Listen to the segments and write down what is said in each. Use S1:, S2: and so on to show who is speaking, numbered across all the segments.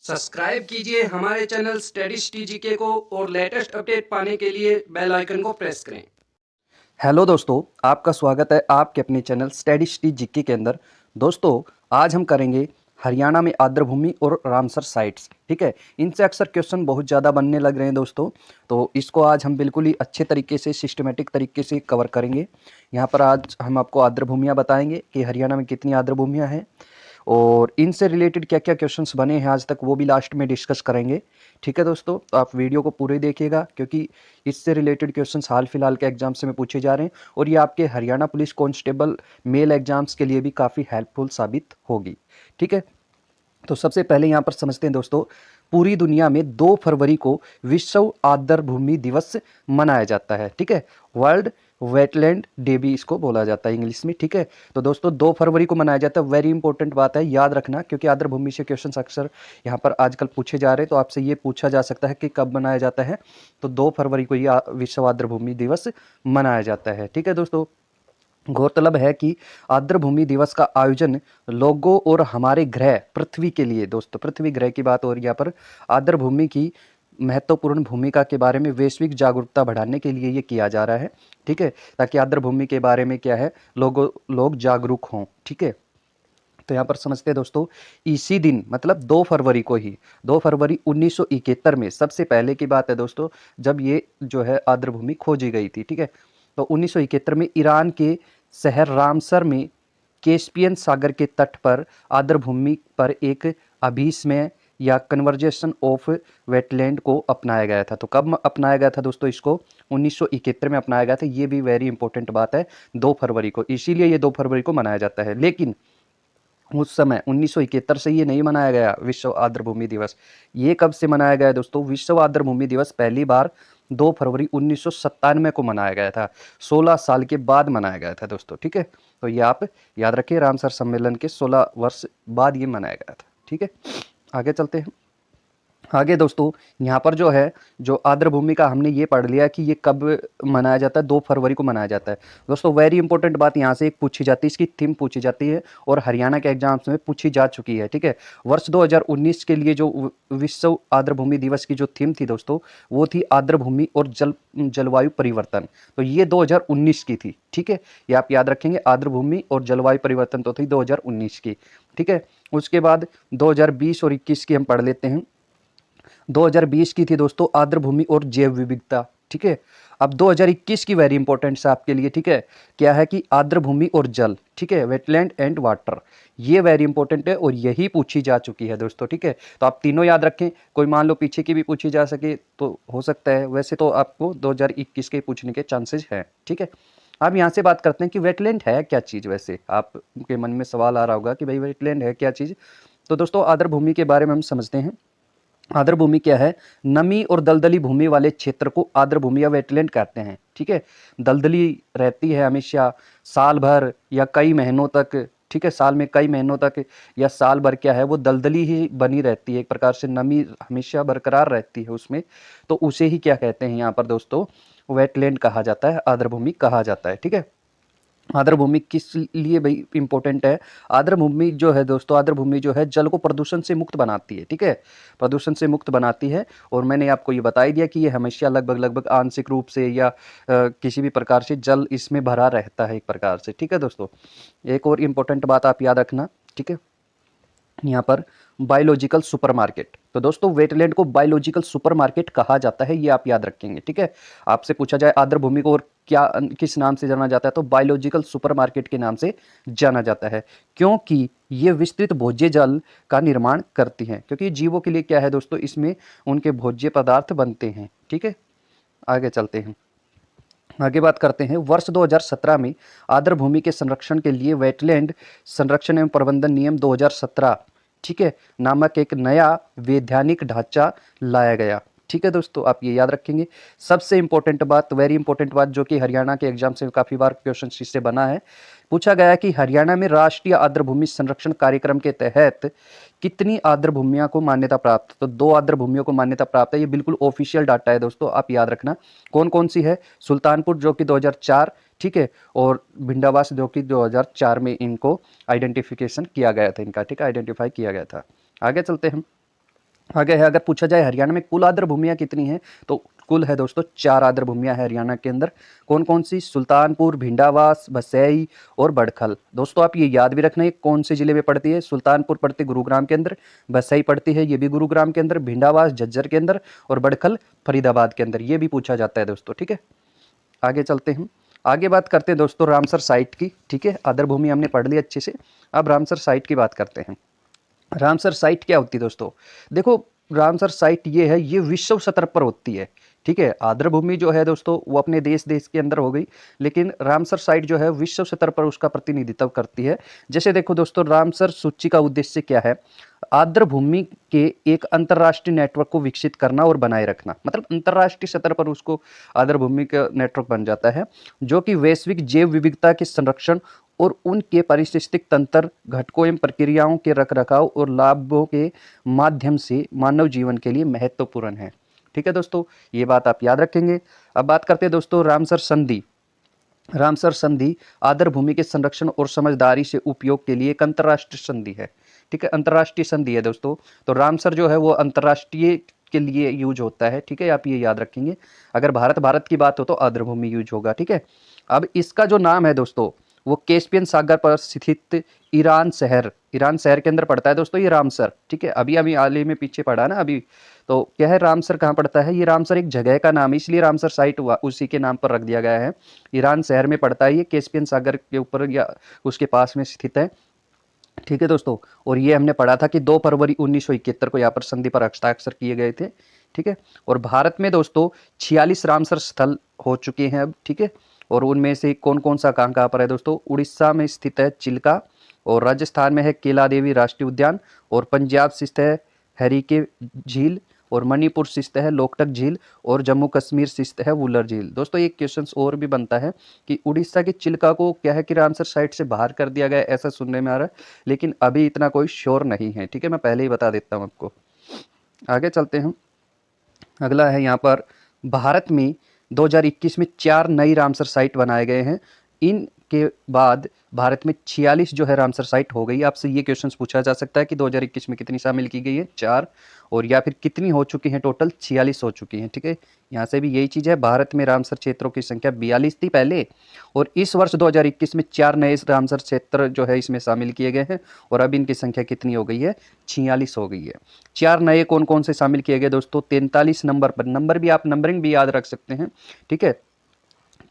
S1: Subscribe कीजिए हमारे channel studies टीजीके को और लेटेस्ट अपडेट पाने के लिए बेल आइकन को प्रेस करें।
S2: हेलो दोस्तों, आपका स्वागत है आपके अपने चैनल स्टडीज जीके के अंदर। दोस्तों, आज हम करेंगे हरियाणा में आर्द्रभूमि और रामसर साइट्स। ठीक है, इनसे अक्सर क्वेश्चन बहुत ज़्यादा बनने लग रहे हैं दोस्तों, तो इसको आज हम बिल्कुल ही अच्छे तरीके से सिस्टमेटिक तरीके से कवर करेंगे। यहाँ पर आज हम आपको आर्द्रभूमियाँ बताएंगे कि हरियाणा में कितनी आर्द्रभूमियाँ हैं और इनसे रिलेटेड क्या क्या क्वेश्चंस बने हैं आज तक, वो भी लास्ट में डिस्कस करेंगे। ठीक है दोस्तों, तो आप वीडियो को पूरे देखिएगा क्योंकि इससे रिलेटेड क्वेश्चंस हाल फिलहाल के एग्जाम्स में पूछे जा रहे हैं और ये आपके Haryana police constable male exams के लिए भी काफ़ी हेल्पफुल साबित होगी। ठीक है, तो सबसे पहले यहाँ पर समझते हैं दोस्तों, पूरी दुनिया में 2 फरवरी को विश्व आर्द्रभूमि दिवस मनाया जाता है। ठीक है, वर्ल्ड वेटलैंड डे भी इसको बोला जाता है इंग्लिश में। ठीक है, तो दोस्तों 2 फरवरी को मनाया जाता है। वेरी इंपॉर्टेंट बात है, याद रखना, क्योंकि आर्द्रभूमि से क्वेश्चंस अक्सर यहाँ पर आजकल पूछे जा रहे हैं, तो आपसे ये पूछा जा सकता है कि कब मनाया जाता है। तो 2 फरवरी को ये विश्व आर्द्रभूमि दिवस मनाया जाता है। ठीक है दोस्तों, गौरतलब है कि आर्द्रभूमि दिवस का आयोजन लोगों और हमारे ग्रह पृथ्वी के लिए, दोस्तों पृथ्वी ग्रह की बात हो रही है यहाँ पर, आर्द्रभूमि की महत्वपूर्ण भूमिका के बारे में वैश्विक जागरूकता बढ़ाने के लिए ये किया जा रहा है। ठीक है, ताकि आर्द्रभूमि के बारे में क्या है, लोग जागरूक हों। ठीक है, तो यहाँ पर समझते हैं दोस्तों, इसी दिन मतलब 2 फरवरी को ही, 2 फरवरी 1971 में, सबसे पहले की बात है दोस्तों, जब ये जो है आर्द्रभूमि खोजी गई थी। ठीक है, तो 1971 में ईरान के शहर रामसर में कैस्पियन सागर के तट पर आर्द्रभूमि पर एक अभीष्मेय या कन्वर्जेशन ऑफ वेटलैंड को अपनाया गया था। तो कब अपनाया गया था दोस्तों इसको? 1971 में अपनाया गया था। ये भी वेरी इंपॉर्टेंट बात है, 2 फरवरी को, इसीलिए ये 2 फरवरी को मनाया जाता है। लेकिन उस समय 1971 से ये नहीं मनाया गया विश्व आर्द्रभूमि दिवस। ये कब से मनाया गया दोस्तों? विश्व आर्द्रभूमि दिवस पहली बार 2 फरवरी 1997 को मनाया गया था। 16 साल के बाद मनाया गया था दोस्तों। ठीक है, तो ये आप याद रखिए, रामसर सम्मेलन के 16 वर्ष बाद ये मनाया गया था। ठीक है, आगे चलते हैं। आगे दोस्तों, यहाँ पर जो है, जो आर्द्रभूमि का हमने ये पढ़ लिया कि ये कब मनाया जाता है, 2 फरवरी को मनाया जाता है। दोस्तों वेरी इंपॉर्टेंट बात यहाँ से एक पूछी जाती है, इसकी थीम पूछी जाती है और हरियाणा के एग्जाम्स में पूछी जा चुकी है। ठीक है, वर्ष 2019 के लिए जो विश्व आर्द्रभूमि दिवस की जो थीम थी दोस्तों, वो थी आर्द्रभूमि और जलवायु परिवर्तन। तो ये 2019 की थी। ठीक है, ये आप याद रखेंगे, आर्द्रभूमि और जलवायु परिवर्तन तो थी 2019 की। ठीक है, उसके बाद 2020 और 21 की हम पढ़ लेते हैं। 2020 की थी दोस्तों आर्द्रभूमि और जैव विविधता। ठीक है, अब 2021 की वेरी इंपॉर्टेंट है आपके लिए। ठीक है, क्या है कि आर्द्रभूमि और जल। ठीक है, वेटलैंड एंड वाटर, ये वेरी इंपॉर्टेंट है और यही पूछी जा चुकी है दोस्तों। ठीक है, तो आप तीनों याद रखें, कोई मान लो पीछे की भी पूछी जा सके तो हो सकता है, वैसे तो आपको 2021 के पूछने के चांसेस हैं। ठीक है, अब यहाँ से बात करते हैं कि वेटलैंड है क्या चीज़। वैसे आपके मन में सवाल आ रहा होगा कि भाई वेटलैंड है क्या चीज़। तो दोस्तों आर्द्रभूमि के बारे में हम समझते हैं। आर्द्रभूमि क्या है? नमी और दलदली भूमि वाले क्षेत्र को आर्द्रभूमि या वेटलैंड कहते हैं। ठीक है, दलदली रहती है हमेशा साल भर या कई महीनों तक। ठीक है, साल में कई महीनों तक या साल भर क्या है, वो दलदली ही बनी रहती है, एक प्रकार से नमी हमेशा बरकरार रहती है उसमें। तो उसे ही क्या कहते हैं यहाँ पर दोस्तों? वेटलैंड कहा जाता है, आर्द्रभूमि कहा जाता है। ठीक है, आर्द्रभूमि किस लिए भाई इंपॉर्टेंट है? आर्द्रभूमि जो है दोस्तों, आर्द्रभूमि जो है जल को प्रदूषण से मुक्त बनाती है। ठीक है, प्रदूषण से मुक्त बनाती है और मैंने आपको ये बता ही दिया कि ये हमेशा लगभग आंशिक रूप से या किसी भी प्रकार से जल इसमें भरा रहता है एक प्रकार से। ठीक है दोस्तों, एक और इम्पोर्टेंट बात आप याद रखना। ठीक है, यहाँ पर बायोलॉजिकल सुपरमार्केट। तो दोस्तों वेटलैंड को बायोलॉजिकल सुपरमार्केट कहा जाता है, ये आप याद रखेंगे। ठीक है, आपसे पूछा जाए आर्द्रभूमि को और क्या किस नाम से जाना जाता है, तो बायोलॉजिकल सुपरमार्केट के नाम से जाना जाता है, क्योंकि ये विस्तृत भोज्य जल का निर्माण करती हैं। क्योंकि जीवों के लिए क्या है दोस्तों, इसमें उनके भोज्य पदार्थ बनते हैं। ठीक है, आगे चलते हैं। आगे बात करते हैं, वर्ष 2017 में आर्द्रभूमि के संरक्षण के लिए वेटलैंड संरक्षण एवं प्रबंधन नियम 2017, ठीक है, नामक एक नया वैधानिक ढांचा लाया गया। ठीक है दोस्तों, आप ये याद रखेंगे। सबसे इंपॉर्टेंट बात, वेरी इंपॉर्टेंट बात, जो कि हरियाणा के एग्जाम से काफ़ी बार क्वेश्चन इससे बना है, पूछा गया कि हरियाणा में राष्ट्रीय आर्द्रभूमि संरक्षण कार्यक्रम के तहत कितनी आर्द्रभूमियों को मान्यता प्राप्त? तो 2 आर्द्रभूमियों को मान्यता प्राप्त है। ये बिल्कुल ऑफिशियल डाटा है दोस्तों, आप याद रखना। कौन कौन सी है? सुल्तानपुर जो कि 2004, ठीक है, और भिंडावास जो कि 2004 में इनको आइडेंटिफिकेशन किया गया था, इनका। ठीक है, आइडेंटिफाई किया गया था। आगे चलते हैं। आगे है, अगर पूछा जाए हरियाणा में कुल आर्द्र भूमियाँ कितनी हैं, तो कुल है दोस्तों 4 आर्द्र भूमियाँ है हरियाणा के अंदर। कौन कौन सी? सुल्तानपुर, भिंडावास, भसई और बड़खल। दोस्तों आप ये याद भी रखना, ये कौन से जिले में पड़ती है। सुल्तानपुर पड़ती है गुरुग्राम के अंदर, भसई पड़ती है ये भी गुरुग्राम के अंदर, भिंडावास झज्जर के अंदर और बड़खल फरीदाबाद के अंदर। ये भी पूछा जाता है दोस्तों, ठीक है। आगे चलते हैं, आगे बात करते हैं दोस्तों रामसर साइट की, ठीक है। आर्द्र भूमि हमने पढ़ ली अच्छे से, अब रामसर साइट की बात करते हैं। रामसर साइट क्या होती है दोस्तों? देखो, रामसर साइट ये है, ये विश्व स्तर पर होती है, ठीक है। आर्द्र भूमि जो है दोस्तों वो अपने देश के अंदर हो गई, लेकिन रामसर साइट जो है विश्व स्तर पर उसका प्रतिनिधित्व करती है। जैसे देखो दोस्तों, रामसर सूची का उद्देश्य क्या है? आर्द्र भूमि के एक अंतर्राष्ट्रीय नेटवर्क को विकसित करना और बनाए रखना, मतलब अंतर्राष्ट्रीय स्तर पर उसको आर्द्र भूमि का नेटवर्क बन जाता है, जो कि वैश्विक जैव विविधता के संरक्षण और उनके पारिस्थितिक तंत्र घटकों एवं प्रक्रियाओं के रखरखाव और लाभों के माध्यम से मानव जीवन के लिए महत्वपूर्ण है, ठीक है दोस्तों। ये बात आप याद रखेंगे। अब बात करते हैं दोस्तों रामसर संधि। रामसर संधि आर्द्र भूमि के संरक्षण और समझदारी से उपयोग के लिए एक अंतर्राष्ट्रीय संधि है, ठीक है। अंतर्राष्ट्रीय संधि है दोस्तों, तो रामसर जो है वो अंतर्राष्ट्रीय के लिए यूज होता है, ठीक है। आप ये याद रखेंगे, अगर भारत की बात हो तो आर्द्र भूमि यूज होगा, ठीक है। अब इसका जो नाम है दोस्तों वो कैस्पियन सागर पर स्थित ईरान शहर के अंदर पड़ता है दोस्तों ये रामसर, ठीक है। अभी अभी हाल ही में पीछे पड़ा ना अभी, तो क्या है रामसर कहाँ पड़ता है? ये रामसर एक जगह का नाम है, इसलिए रामसर साइट हुआ, उसी के नाम पर रख दिया गया है। ईरान शहर में पड़ता है, ये कैस्पियन सागर के ऊपर या उसके पास में स्थित है, ठीक है दोस्तों। और ये हमने पढ़ा था कि 2 फरवरी 1971 को यहाँ पर संधि पर हस्ताक्षर किए गए थे, ठीक है। और भारत में दोस्तों 46 रामसर स्थल हो चुके हैं अब, ठीक है। और उनमें से कौन कौन सा कहाँ कहाँ पर है दोस्तों? उड़ीसा में स्थित है चिल्का, और राजस्थान में है केला देवी राष्ट्रीय उद्यान, और पंजाब स्थित है हरीके झील, और मणिपुर स्थित है लोकटक झील, और जम्मू कश्मीर स्थित है वुलर झील। दोस्तों एक क्वेश्चन और भी बनता है कि उड़ीसा की चिल्का को क्या है कि रामसर साइट से बाहर कर दिया गया, ऐसा सुनने में आ रहा है, लेकिन अभी इतना कोई श्योर नहीं है, ठीक है। मैं पहले ही बता देता हूँ आपको। आगे चलते हैं, अगला है यहाँ पर भारत में 2021 में 4 नई रामसर साइट बनाए गए हैं। इनके बाद भारत में 46 जो है रामसर साइट हो गई। आपसे ये क्वेश्चन पूछा जा सकता है कि 2021 में कितनी शामिल की गई है? 4, और या फिर कितनी हो चुकी हैं? टोटल 46 हो चुकी हैं, ठीक है। यहाँ से भी यही चीज़ है, भारत में रामसर क्षेत्रों की संख्या 42 थी पहले, और इस वर्ष 2021 में 4 नए रामसर क्षेत्र जो है इसमें शामिल किए गए हैं, और अब इनकी संख्या कितनी हो गई है? 46 हो गई है। 4 नए कौन कौन से शामिल किए गए दोस्तों? 43 नंबर पर, नंबर भी आप नंबरिंग भी याद रख सकते हैं, ठीक है।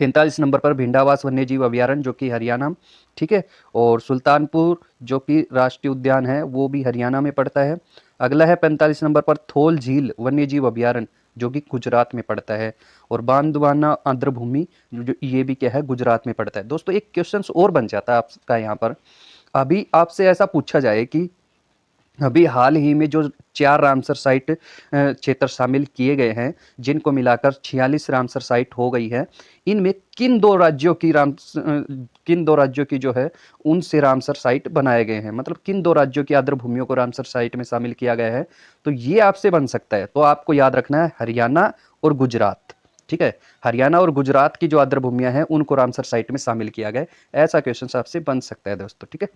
S2: 43 नंबर पर भिंडावास वन्यजीव अभयारण्य जो कि हरियाणा, ठीक है। और सुल्तानपुर जो कि राष्ट्रीय उद्यान है वो भी हरियाणा में पड़ता है। अगला है 45 नंबर पर थोल झील वन्यजीव अभयारण्य जो कि गुजरात में पड़ता है। और बांदवाना आर्द्र भूमि जो ये भी क्या है? गुजरात में पड़ता है। दोस्तों एक क्वेश्चन और बन जाता है आपका यहाँ पर, अभी आपसे ऐसा पूछा जाए कि अभी हाल ही में जो 4 रामसर साइट क्षेत्र शामिल किए गए हैं, जिनको मिलाकर 46 रामसर साइट हो गई है, इनमें किन दो राज्यों की जो है उनसे रामसर साइट बनाए गए हैं, मतलब किन 2 राज्यों की आर्द्र भूमियों को रामसर साइट में शामिल किया गया है? तो ये आपसे बन सकता है, तो आपको याद रखना है हरियाणा और गुजरात, ठीक है। हरियाणा और गुजरात की जो आर्द्र भूमियां हैं उनको रामसर साइट में शामिल किया गया, ऐसा क्वेश्चन आपसे बन सकता है दोस्तों, ठीक है।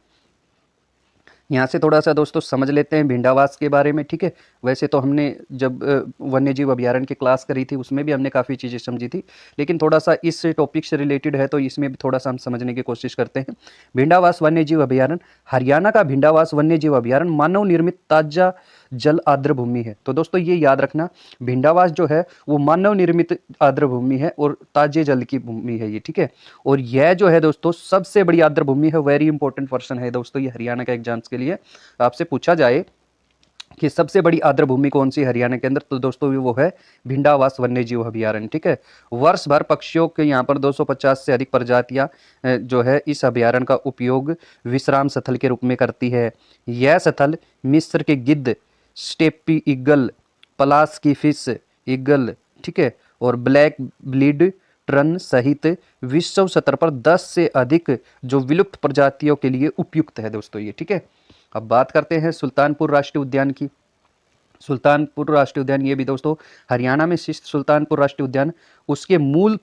S2: यहाँ से थोड़ा सा दोस्तों समझ लेते हैं भिंडावास के बारे में, ठीक है। वैसे तो हमने जब वन्यजीव अभयारण्य की क्लास करी थी उसमें भी हमने काफ़ी चीज़ें समझी थी, लेकिन थोड़ा सा इस टॉपिक से रिलेटेड है तो इसमें भी थोड़ा सा हम समझने की कोशिश करते हैं। भिंडावास वन्यजीव अभयारण्य, हरियाणा का भिंडावास वन्यजीव अभयारण्य मानव निर्मित ताजा जल आर्द्र भूमि है। तो दोस्तों ये याद रखना, भिंडावास जो है वो मानव निर्मित आर्द्र भूमि है और ताजे जल की भूमि है ये, ठीक है। और यह जो है दोस्तों सबसे बड़ी आर्द्र भूमि है, वेरी इंपॉर्टेंट पर्सन है दोस्तों ये हरियाणा के एग्जाम्स के लिए। आपसे पूछा जाए कि सबसे बड़ी आर्द्र भूमि कौन सी हरियाणा के अंदर, तो दोस्तों वो है भिंडावास वन्यजीव अभयारण्य, ठीक है। वर्ष भर पक्षियों के यहाँ पर 250 से अधिक प्रजातियां जो है इस अभयारण्य का उपयोग विश्राम स्थल के रूप में करती है। यह स्थल मिस्र के गिद्ध, स्टेपी ईगल, पलास की फिश ईगल, ठीक है, और ब्लैक ब्लीड टर्न सहित विश्व स्तर पर 10 से अधिक जो विलुप्त प्रजातियों के लिए उपयुक्त है दोस्तों ये, ठीक है। अब बात करते हैं सुल्तानपुर राष्ट्रीय उद्यान की। सुल्तानपुर राष्ट्रीय उद्यान ये भी दोस्तों हरियाणा में स्थित सुल्तानपुर राष्ट्रीय उद्यान उसके मूल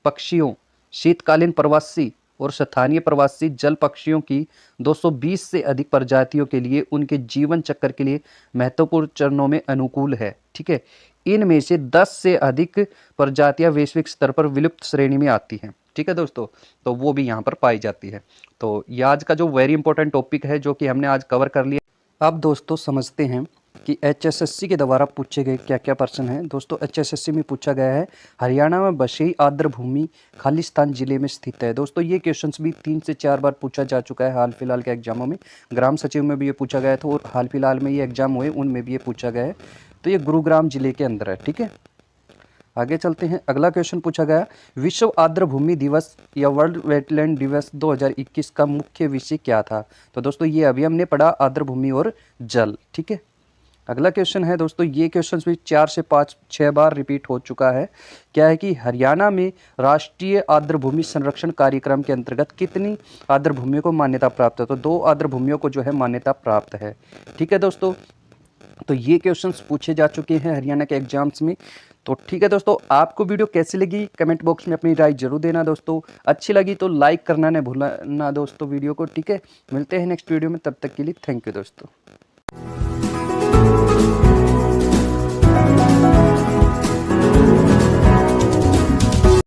S2: पक्षियों, शीतकालीन प्रवासी और स्थानीय प्रवासी जल पक्षियों की 220 से अधिक प्रजातियों के लिए उनके जीवन चक्र के लिए महत्वपूर्ण चरणों में अनुकूल है। ठीक है, इनमें से 10 से अधिक प्रजातियां वैश्विक स्तर पर विलुप्त श्रेणी में आती हैं। ठीक है दोस्तों, तो वो भी यहाँ पर पाई जाती है। तो ये आज का जो वेरी इंपॉर्टेंट टॉपिक है जो कि हमने आज कवर कर लिया। अब दोस्तों समझते हैं कि एचएसएससी के द्वारा पूछे गए क्या क्या प्रश्न हैं। दोस्तों एचएसएससी में पूछा गया है हरियाणा में बशई आर्द्र भूमि खालिस्तान जिले में स्थित है। दोस्तों ये क्वेश्चंस भी 3 से 4 बार पूछा जा चुका है हाल फिलहाल के एग्जामों में। ग्राम सचिव में भी ये पूछा गया था और हाल फिलहाल में ये एग्जाम हुए उनमें भी ये पूछा गया है। तो ये गुरुग्राम जिले के अंदर है। ठीक है, आगे चलते हैं। अगला क्वेश्चन पूछा गया विश्व आर्द्र भूमि दिवस या वर्ल्ड वेटलैंड दिवस 2021 का मुख्य विषय क्या था। तो दोस्तों ये अभी हमने पढ़ा आर्द्र भूमि और जल। ठीक है, अगला क्वेश्चन है दोस्तों, ये क्वेश्चन भी 4 से 5-6 बार रिपीट हो चुका है। क्या है कि हरियाणा में राष्ट्रीय आर्द्र भूमि संरक्षण कार्यक्रम के अंतर्गत कितनी आर्द्र भूमियों को मान्यता प्राप्त है। तो 2 आर्द्र भूमियों को जो है मान्यता प्राप्त है। ठीक है दोस्तों, तो ये क्वेश्चंस पूछे जा चुके हैं हरियाणा के एग्जाम्स में। तो ठीक है दोस्तों, आपको वीडियो कैसी लगी कमेंट बॉक्स में अपनी राय जरूर देना दोस्तों। अच्छी लगी तो लाइक करना नहीं भूलना दोस्तों वीडियो को। ठीक है, मिलते हैं नेक्स्ट वीडियो में, तब तक के लिए थैंक यू दोस्तों।